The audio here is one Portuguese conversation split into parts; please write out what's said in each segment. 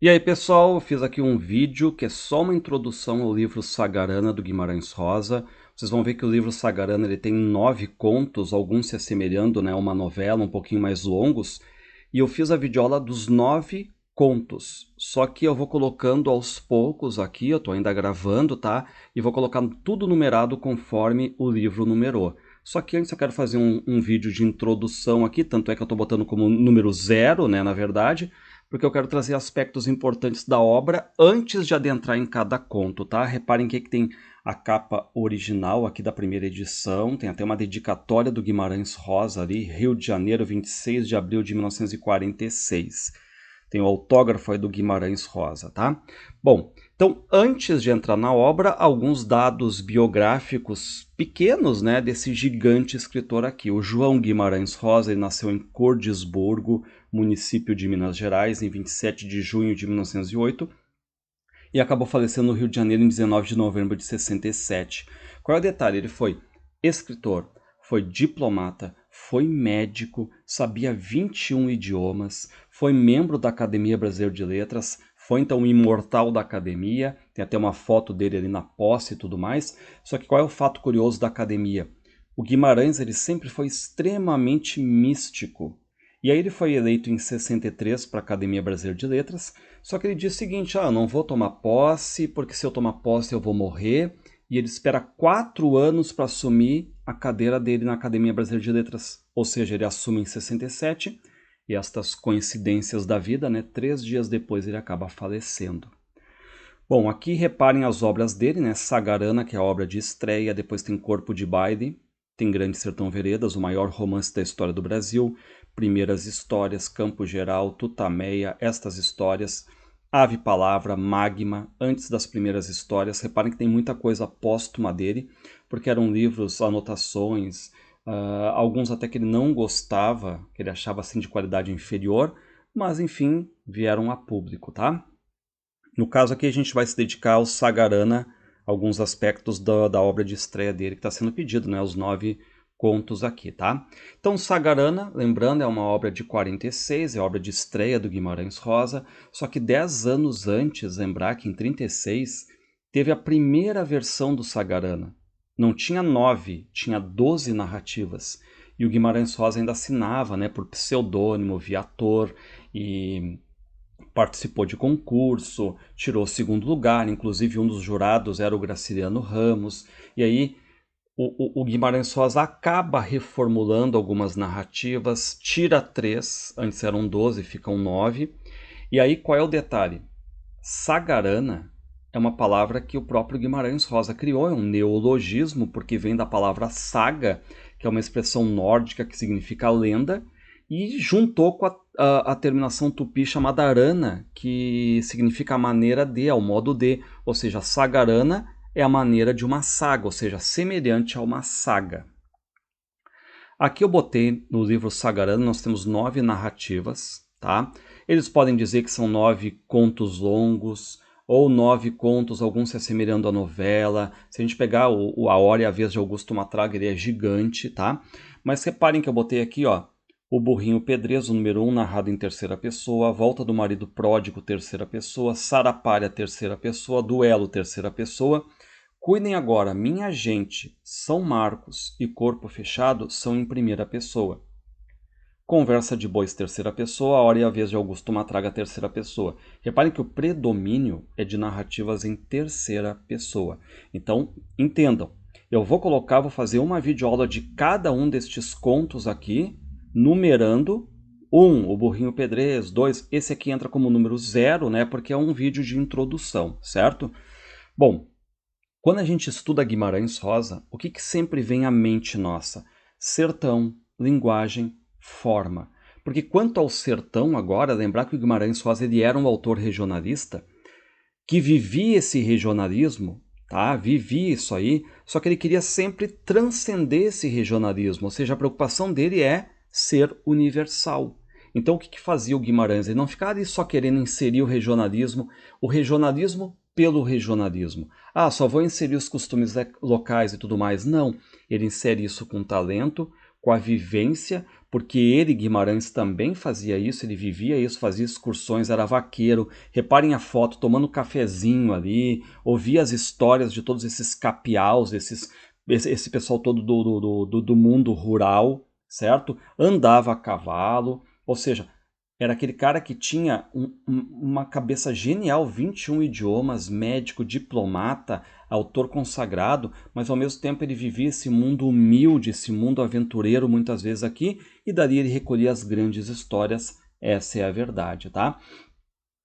E aí, pessoal, eu fiz aqui um vídeo que é só uma introdução ao livro Sagarana do Guimarães Rosa. Vocês vão ver que o livro Sagarana ele tem 9 contos, alguns se assemelhando, né, a uma novela, um pouquinho mais longos. E eu fiz a videoaula dos 9 contos. Só que eu vou colocando aos poucos aqui, eu estou ainda gravando, tá? E vou colocando tudo numerado conforme o livro numerou. Só que antes eu quero fazer um vídeo de introdução aqui, tanto é que eu estou botando como número 0, né, na verdade, porque eu quero trazer aspectos importantes da obra antes de adentrar em cada conto, tá? Reparem que tem a capa original aqui da primeira edição, tem até uma dedicatória do Guimarães Rosa ali, Rio de Janeiro, 26 de abril de 1946. Tem o autógrafo aí do Guimarães Rosa, tá? Bom, então antes de entrar na obra, alguns dados biográficos pequenos, né, desse gigante escritor aqui. O João Guimarães Rosa, ele nasceu em Cordisburgo, município de Minas Gerais, em 27 de junho de 1908 e acabou falecendo no Rio de Janeiro em 19 de novembro de 67. Qual é o detalhe? Ele foi escritor, foi diplomata, foi médico, sabia 21 idiomas, foi membro da Academia Brasileira de Letras, foi então o imortal da academia, tem até uma foto dele ali na posse e tudo mais. Só que qual é o fato curioso da academia? O Guimarães ele sempre foi extremamente místico. E aí ele foi eleito em 63 para a Academia Brasileira de Letras, só que ele diz o seguinte, eu não vou tomar posse, porque se eu tomar posse eu vou morrer, e ele espera 4 anos para assumir a cadeira dele na Academia Brasileira de Letras, ou seja, ele assume em 67, e estas coincidências da vida, né, 3 dias depois ele acaba falecendo. Bom, aqui reparem as obras dele, né, Sagarana, que é a obra de estreia, depois tem Corpo de Baile, tem Grande Sertão Veredas, o maior romance da história do Brasil, Primeiras Histórias, Campo Geral, Tutameia, Estas Histórias, Ave Palavra, Magma, antes das Primeiras Histórias. Reparem que tem muita coisa póstuma dele, porque eram livros, anotações, alguns até que ele não gostava, que ele achava assim de qualidade inferior, mas enfim, vieram a público, tá? No caso aqui a gente vai se dedicar ao Sagarana, alguns aspectos da obra de estreia dele que está sendo pedido, né? Os 9 contos aqui, tá? Então Sagarana, lembrando, é uma obra de 46, é a obra de estreia do Guimarães Rosa, só que 10 anos antes, lembrar que em 36 teve a primeira versão do Sagarana. Não tinha 9, tinha 12 narrativas. E o Guimarães Rosa ainda assinava, né, por pseudônimo, via ator, e participou de concurso, tirou segundo lugar, inclusive um dos jurados era o Graciliano Ramos, e aí o Guimarães Rosa acaba reformulando algumas narrativas, tira 3, antes eram 12, ficam 9, e aí qual é o detalhe? Sagarana é uma palavra que o próprio Guimarães Rosa criou, é um neologismo, porque vem da palavra saga, que é uma expressão nórdica que significa lenda, e juntou com a terminação tupi chamada arana, que significa a maneira de, ao modo de, ou seja, sagarana é a maneira de uma saga, ou seja, semelhante a uma saga. Aqui eu botei no livro Sagarana, nós temos 9 narrativas, tá? Eles podem dizer que são 9 contos longos, ou 9 contos, alguns se assemelhando à novela. Se a gente pegar A Hora e a Vez de Augusto Matraga, ele é gigante, tá? Mas reparem que eu botei aqui, ó, O Burrinho Pedrezo, número 1, narrado em terceira pessoa, A Volta do Marido Pródigo, terceira pessoa, Sarapalha, terceira pessoa, Duelo, terceira pessoa. Cuidem agora, Minha Gente, São Marcos e Corpo Fechado são em primeira pessoa. Conversa de Bois, terceira pessoa, A Hora e a Vez de Augusto Matraga, terceira pessoa. Reparem que o predomínio é de narrativas em terceira pessoa. Então, entendam, eu vou fazer uma videoaula de cada um destes contos aqui, numerando. 1, O Burrinho Pedrez, 2, esse aqui entra como número 0, né, porque é um vídeo de introdução, certo? Bom, quando a gente estuda Guimarães Rosa, o que sempre vem à mente nossa? Sertão, linguagem, forma. Porque quanto ao sertão agora, lembrar que o Guimarães Rosa ele era um autor regionalista que vivia esse regionalismo, tá? Vivia isso aí, só que ele queria sempre transcender esse regionalismo, ou seja, a preocupação dele é ser universal. Então o que fazia o Guimarães? Ele não ficava ali só querendo inserir o regionalismo pelo regionalismo. Ah, só vou inserir os costumes locais e tudo mais. Não, ele insere isso com talento, com a vivência, porque ele, Guimarães, também fazia isso, ele vivia isso, fazia excursões, era vaqueiro. Reparem a foto, tomando cafezinho ali, ouvia as histórias de todos esses capiaus, esse pessoal todo do mundo rural, certo? Andava a cavalo, ou seja, era aquele cara que tinha uma cabeça genial, 21 idiomas, médico, diplomata, autor consagrado, mas ao mesmo tempo ele vivia esse mundo humilde, esse mundo aventureiro muitas vezes aqui, e dali ele recolhia as grandes histórias, essa é a verdade, tá?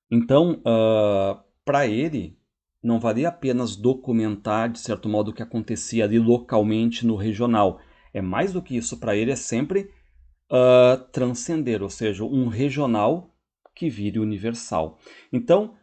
Então, para ele, não valia apenas documentar, de certo modo, o que acontecia ali localmente no regional. É mais do que isso, para ele é sempre transcender, ou seja, um regional que vire universal. Então,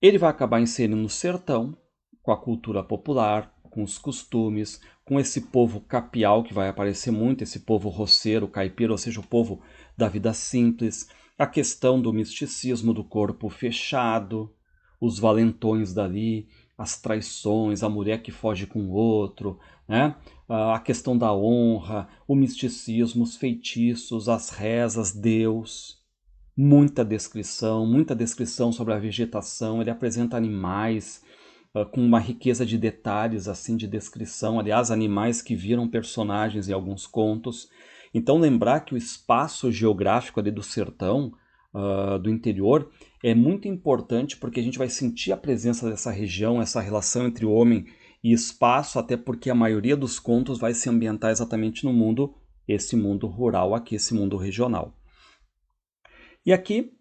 ele vai acabar inserindo no sertão, com a cultura popular, com os costumes, com esse povo capial que vai aparecer muito, esse povo roceiro, caipira, ou seja, o povo da vida simples, a questão do misticismo do corpo fechado, os valentões dali, as traições, a mulher que foge com o outro, né? A questão da honra, o misticismo, os feitiços, as rezas, Deus, muita descrição sobre a vegetação, ele apresenta animais com uma riqueza de detalhes, assim, de descrição, aliás, animais que viram personagens em alguns contos. Então lembrar que o espaço geográfico ali do sertão, do interior, é muito importante porque a gente vai sentir a presença dessa região, essa relação entre homem e espaço, até porque a maioria dos contos vai se ambientar exatamente no mundo, esse mundo rural aqui, esse mundo regional. E aqui,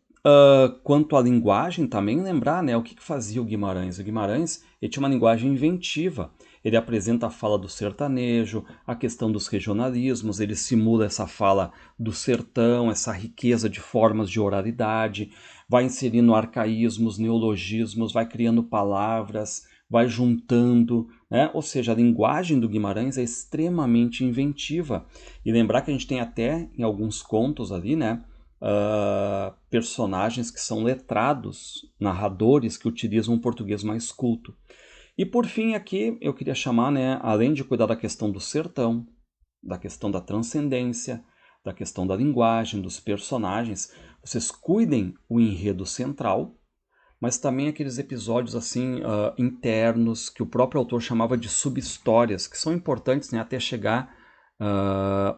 quanto à linguagem, também lembrar, né, o que fazia o Guimarães. O Guimarães ele tinha uma linguagem inventiva. Ele apresenta a fala do sertanejo, a questão dos regionalismos, ele simula essa fala do sertão, essa riqueza de formas de oralidade, vai inserindo arcaísmos, neologismos, vai criando palavras, vai juntando, né? Ou seja, a linguagem do Guimarães é extremamente inventiva. E lembrar que a gente tem até em alguns contos ali, né? Personagens que são letrados, narradores que utilizam um português mais culto. E por fim aqui eu queria chamar, né, além de cuidar da questão do sertão, da questão da transcendência, da questão da linguagem, dos personagens, vocês cuidem o enredo central, mas também aqueles episódios assim internos que o próprio autor chamava de subhistórias, que são importantes, né, até chegar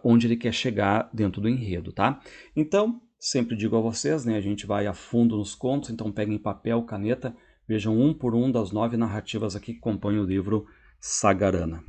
onde ele quer chegar dentro do enredo, tá? Então, sempre digo a vocês, né, a gente vai a fundo nos contos, então peguem papel, caneta, vejam um por um das 9 narrativas aqui que compõem o livro Sagarana.